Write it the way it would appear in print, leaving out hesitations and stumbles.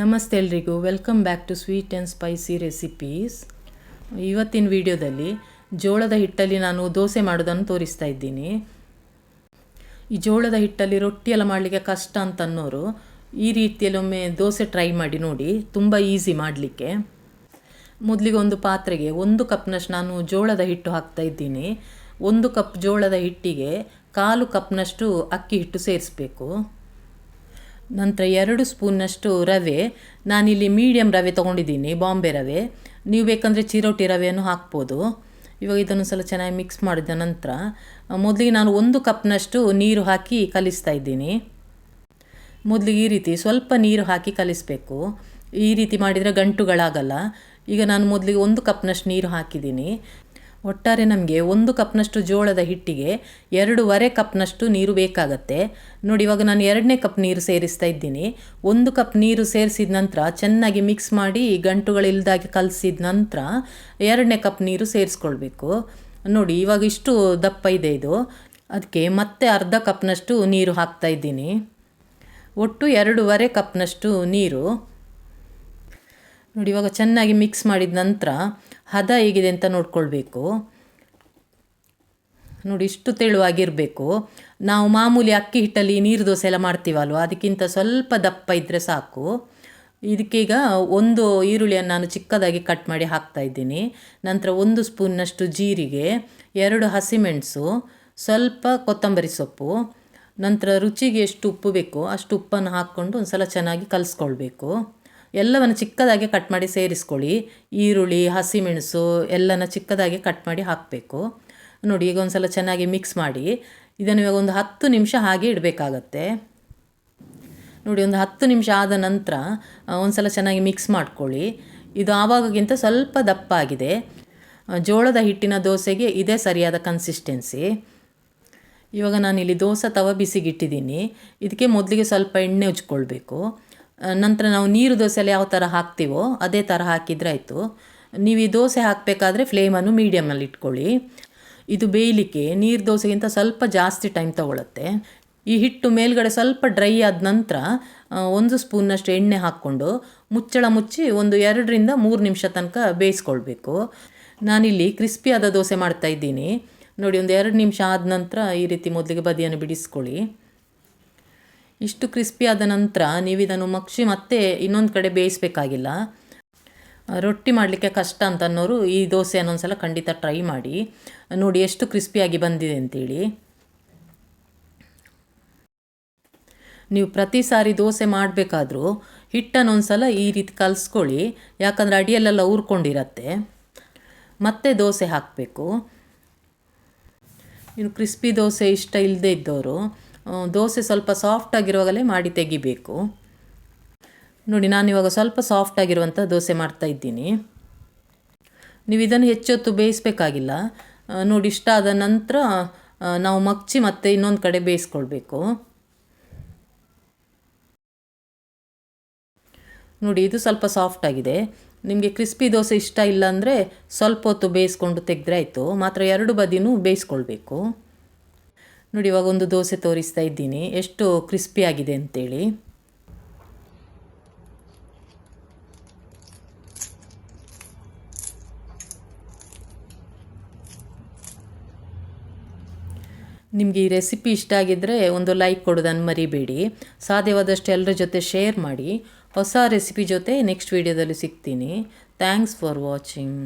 ನಮಸ್ತೆ ಎಲ್ರಿಗೂ, welcome back to sweet and spicy recipes. ಇವತ್ತಿನ ವಿಡಿಯೋದಲ್ಲಿ ಜೋಳದ ಹಿಟ್ಟಲ್ಲಿ ನಾನು ದೋಸೆ ಮಾಡೋದನ್ನು ತೋರಿಸ್ತಾ ಇದ್ದೀನಿ. ಈ ಜೋಳದ ಹಿಟ್ಟಲ್ಲಿ ರೊಟ್ಟಿಯೆಲ್ಲ ಮಾಡಲಿಕ್ಕೆ ಕಷ್ಟ ಅಂತ ಅನ್ನೋರು ಈ ರೀತಿಯಲ್ಲಿ ಒಮ್ಮೆ ದೋಸೆ ಟ್ರೈ ಮಾಡಿ ನೋಡಿ, ತುಂಬ ಈಸಿ ಮಾಡಲಿಕ್ಕೆ. ಮೊದಲಿಗೆ ಒಂದು ಪಾತ್ರೆಗೆ 1 ಕಪ್ನಷ್ಟು ನಾನು ಜೋಳದ ಹಿಟ್ಟು ಹಾಕ್ತಾ ಇದ್ದೀನಿ. 1 ಕಪ್ ಜೋಳದ ಹಿಟ್ಟಿಗೆ 1/4 ಕಪ್ನಷ್ಟು ಅಕ್ಕಿ ಹಿಟ್ಟು ಸೇರಿಸಬೇಕು. ನಂತರ 2 ಸ್ಪೂನ್ನಷ್ಟು ರವೆ, ನಾನಿಲ್ಲಿ ಮೀಡಿಯಮ್ ರವೆ ತೊಗೊಂಡಿದ್ದೀನಿ, ಬಾಂಬೆ ರವೆ. ನೀವು ಬೇಕಂದರೆ ಚಿರೋಟಿ ರವೆಯನ್ನು ಹಾಕ್ಬೋದು. ಇವಾಗ ಇದನ್ನು ಸಲ ಚೆನ್ನಾಗಿ ಮಿಕ್ಸ್ ಮಾಡಿದ ನಂತರ ಮೊದಲಿಗೆ ನಾನು 1 ಕಪ್ನಷ್ಟು ನೀರು ಹಾಕಿ ಕಲಿಸ್ತಾ ಇದ್ದೀನಿ. ಮೊದಲಿಗೆ ಈ ರೀತಿ ಸ್ವಲ್ಪ ನೀರು ಹಾಕಿ ಕಲಿಸಬೇಕು. ಈ ರೀತಿ ಮಾಡಿದರೆ ಗಂಟುಗಳಾಗಲ್ಲ. ಈಗ ನಾನು ಮೊದಲಿಗೆ 1 ಕಪ್ನಷ್ಟು ನೀರು ಹಾಕಿದ್ದೀನಿ. ಒಟ್ಟಾರೆ ನಮಗೆ 1 ಕಪ್ನಷ್ಟು ಜೋಳದ ಹಿಟ್ಟಿಗೆ 2.5 ಕಪ್ನಷ್ಟು ನೀರು ಬೇಕಾಗತ್ತೆ. ನೋಡಿ, ಇವಾಗ ನಾನು 2ನೇ ಕಪ್ ನೀರು ಸೇರಿಸ್ತಾ ಇದ್ದೀನಿ. 1 ಕಪ್ ನೀರು ಸೇರಿಸಿದ ನಂತರ ಚೆನ್ನಾಗಿ ಮಿಕ್ಸ್ ಮಾಡಿ ಗಂಟುಗಳಿಲ್ದಾಗಿ ಕಲಸಿದ ನಂತರ 2ನೇ ಕಪ್ ನೀರು ಸೇರಿಸ್ಕೊಳ್ಬೇಕು. ನೋಡಿ, ಇವಾಗ ಇಷ್ಟು ದಪ್ಪ ಇದೆ ಇದು. ಅದಕ್ಕೆ ಮತ್ತೆ ಅರ್ಧ ಕಪ್ನಷ್ಟು ನೀರು ಹಾಕ್ತಾ ಇದ್ದೀನಿ. ಒಟ್ಟು 2.5 ಕಪ್ನಷ್ಟು ನೀರು. ನೋಡಿ, ಇವಾಗ ಚೆನ್ನಾಗಿ ಮಿಕ್ಸ್ ಮಾಡಿದ ನಂತರ ಹದ ಹೇಗಿದೆ ಅಂತ ನೋಡ್ಕೊಳ್ಬೇಕು. ನೋಡಿ, ಇಷ್ಟು ತೆಳುವಾಗಿರಬೇಕು. ನಾವು ಮಾಮೂಲಿ ಅಕ್ಕಿ ಹಿಟ್ಟಲ್ಲಿ ನೀರು ದೋಸೆ ಎಲ್ಲ ಮಾಡ್ತೀವಲ್ವ, ಅದಕ್ಕಿಂತ ಸ್ವಲ್ಪ ದಪ್ಪ ಇದ್ದರೆ ಸಾಕು. ಇದಕ್ಕೀಗ 1 ಈರುಳ್ಳಿಯನ್ನು ನಾನು ಚಿಕ್ಕದಾಗಿ ಕಟ್ ಮಾಡಿ ಹಾಕ್ತಾ ಇದ್ದೀನಿ. ನಂತರ 1 ಸ್ಪೂನ್ನಷ್ಟು ಜೀರಿಗೆ, 2 ಹಸಿಮೆಣಸು, ಸ್ವಲ್ಪ ಕೊತ್ತಂಬರಿ ಸೊಪ್ಪು, ನಂತರ ರುಚಿಗೆ ಎಷ್ಟು ಉಪ್ಪು ಬೇಕು ಅಷ್ಟು ಉಪ್ಪನ್ನು ಹಾಕ್ಕೊಂಡು ಒಂದು ಸಲ ಚೆನ್ನಾಗಿ ಕಲಿಸ್ಕೊಳ್ಬೇಕು. ಎಲ್ಲವನ್ನು ಚಿಕ್ಕದಾಗಿ ಕಟ್ ಮಾಡಿ ಸೇರಿಸ್ಕೊಳ್ಳಿ. ಈರುಳ್ಳಿ, ಹಸಿಮೆಣಸು ಎಲ್ಲನ ಚಿಕ್ಕದಾಗಿ ಕಟ್ ಮಾಡಿ ಹಾಕಬೇಕು. ನೋಡಿ, ಈಗ ಒಂದು ಸಲ ಚೆನ್ನಾಗಿ ಮಿಕ್ಸ್ ಮಾಡಿ ಇದನ್ನು ಇವಾಗ ಒಂದು 10 ನಿಮಿಷ ಹಾಗೆ ಇಡಬೇಕಾಗತ್ತೆ. ನೋಡಿ, ಒಂದು 10 ನಿಮಿಷ ಆದ ನಂತರ ಒಂದು ಸಲ ಚೆನ್ನಾಗಿ ಮಿಕ್ಸ್ ಮಾಡ್ಕೊಳ್ಳಿ. ಇದು ಆವಾಗಕ್ಕಿಂತ ಸ್ವಲ್ಪ ದಪ್ಪ ಆಗಿದೆ. ಜೋಳದ ಹಿಟ್ಟಿನ ದೋಸೆಗೆ ಇದೇ ಸರಿಯಾದ ಕನ್ಸಿಸ್ಟೆನ್ಸಿ. ಇವಾಗ ನಾನಿಲ್ಲಿ ದೋಸೆ ತವ ಬಿಸಿಗಿಟ್ಟಿದ್ದೀನಿ. ಇದಕ್ಕೆ ಮೊದಲಿಗೆ ಸ್ವಲ್ಪ ಎಣ್ಣೆ ಉಜ್ಕೊಳ್ಬೇಕು. ನಂತರ ನಾವು ನೀರು ದೋಸೆಯಲ್ಲಿ ಯಾವ ಥರ ಹಾಕ್ತೀವೋ ಅದೇ ಥರ ಹಾಕಿದರೆ ಆಯಿತು. ನೀವು ಈ ದೋಸೆ ಹಾಕಬೇಕಾದ್ರೆ ಫ್ಲೇಮನ್ನು ಮೀಡಿಯಮಲ್ಲಿ ಇಟ್ಕೊಳ್ಳಿ. ಇದು ಬೇಯಲಿಕ್ಕೆ ನೀರು ದೋಸೆಗಿಂತ ಸ್ವಲ್ಪ ಜಾಸ್ತಿ ಟೈಮ್ ತಗೊಳುತ್ತೆ. ಈ ಹಿಟ್ಟು ಮೇಲ್ಗಡೆ ಸ್ವಲ್ಪ ಡ್ರೈ ಆದ ನಂತರ 1 ಸ್ಪೂನ್ನಷ್ಟು ಎಣ್ಣೆ ಹಾಕ್ಕೊಂಡು ಮುಚ್ಚಳ ಮುಚ್ಚಿ ಒಂದು 2ರಿಂದ 3 ನಿಮಿಷ ತನಕ ಬೇಯಿಸ್ಕೊಳ್ಬೇಕು. ನಾನಿಲ್ಲಿ ಕ್ರಿಸ್ಪಿಯಾದ ದೋಸೆ ಮಾಡ್ತಾ ಇದ್ದೀನಿ. ನೋಡಿ, ಒಂದು 2 ನಿಮಿಷ ಆದ ನಂತರ ಈ ರೀತಿ ಮೊದಲಿಗೆ ಬದಿಯನ್ನು ಬಿಡಿಸ್ಕೊಳ್ಳಿ. ಇಷ್ಟು ಕ್ರಿಸ್ಪಿ ಆದ ನಂತರ ನೀವು ಇದನ್ನು ಮಗ್ಚಿ ಮತ್ತೆ ಇನ್ನೊಂದು ಕಡೆ ಬೇಯಿಸಬೇಕಾಗಿಲ್ಲ. ರೊಟ್ಟಿ ಮಾಡಲಿಕ್ಕೆ ಕಷ್ಟ ಅಂತ ಅನ್ನೋರು ಈ ದೋಸೆಯನ್ನು ಒಂದು ಸಲ ಖಂಡಿತ ಟ್ರೈ ಮಾಡಿ ನೋಡಿ ಎಷ್ಟು ಕ್ರಿಸ್ಪಿಯಾಗಿ ಬಂದಿದೆ ಅಂತೇಳಿ. ನೀವು ಪ್ರತಿ ಸಾರಿ ದೋಸೆ ಮಾಡಬೇಕಾದ್ರೂ ಹಿಟ್ಟನ್ನು ಒಂದು ಸಲ ಈ ರೀತಿ ಕಲಿಸ್ಕೊಳ್ಳಿ, ಯಾಕಂದರೆ ಅಡಿಯಲ್ಲೆಲ್ಲ ಊರ್ಕೊಂಡಿರತ್ತೆ. ಮತ್ತೆ ದೋಸೆ ಹಾಕಬೇಕು. ಇನ್ನು ಕ್ರಿಸ್ಪಿ ದೋಸೆ ಇಷ್ಟ ಇಲ್ಲದೆ ಇದ್ದವರು ದೋಸೆ ಸ್ವಲ್ಪ ಸಾಫ್ಟ್ ಆಗಿರುವಾಗಲೇ ಮಾಡಿ ತೆಗಿಬೇಕು. ನೋಡಿ, ನಾನಿವಾಗ ಸ್ವಲ್ಪ ಸಾಫ್ಟ್ ಆಗಿರುವಂಥ ದೋಸೆ ಮಾಡ್ತಾ ಇದ್ದೀನಿ. ನೀವು ಇದನ್ನು ಹೆಚ್ಚೊತ್ತು ಬೇಯಿಸಬೇಕಾಗಿಲ್ಲ. ನೋಡಿ, ಇಷ್ಟ ಆದ ನಂತರ ನಾವು ಮಗ್ಚಿ ಮತ್ತೆ ಇನ್ನೊಂದು ಕಡೆ ಬೇಯಿಸ್ಕೊಳ್ಬೇಕು. ನೋಡಿ, ಇದು ಸ್ವಲ್ಪ ಸಾಫ್ಟ್ ಆಗಿದೆ. ನಿಮಗೆ ಕ್ರಿಸ್ಪಿ ದೋಸೆ ಇಷ್ಟ ಇಲ್ಲ ಅಂದರೆ ಸ್ವಲ್ಪ ಹೊತ್ತು ಬೇಯಿಸ್ಕೊಂಡು ತೆಗೆದ್ರೆ ಆಯಿತು. ಮಾತ್ರ 2 ಬದಿನೂ ಬೇಯಿಸ್ಕೊಳ್ಬೇಕು. ನೋಡಿ, ಇವಾಗ ಒಂದು ದೋಸೆ ತೋರಿಸ್ತಾ ಇದ್ದೀನಿ ಎಷ್ಟು ಕ್ರಿಸ್ಪಿ ಆಗಿದೆ ಅಂತೇಳಿ. ನಿಮಗೆ ಈ ರೆಸಿಪಿ ಇಷ್ಟ ಆಗಿದ್ದರೆ ಒಂದು ಲೈಕ್ ಕೊಡೋದನ್ನು ಮರಿಬೇಡಿ. ಸಾಧ್ಯವಾದಷ್ಟು ಎಲ್ಲರ ಜೊತೆ ಶೇರ್ ಮಾಡಿ. ಹೊಸ ರೆಸಿಪಿ ಜೊತೆ ನೆಕ್ಸ್ಟ್ ವಿಡಿಯೋದಲ್ಲಿ ಸಿಗ್ತೀನಿ. Thanks for watching.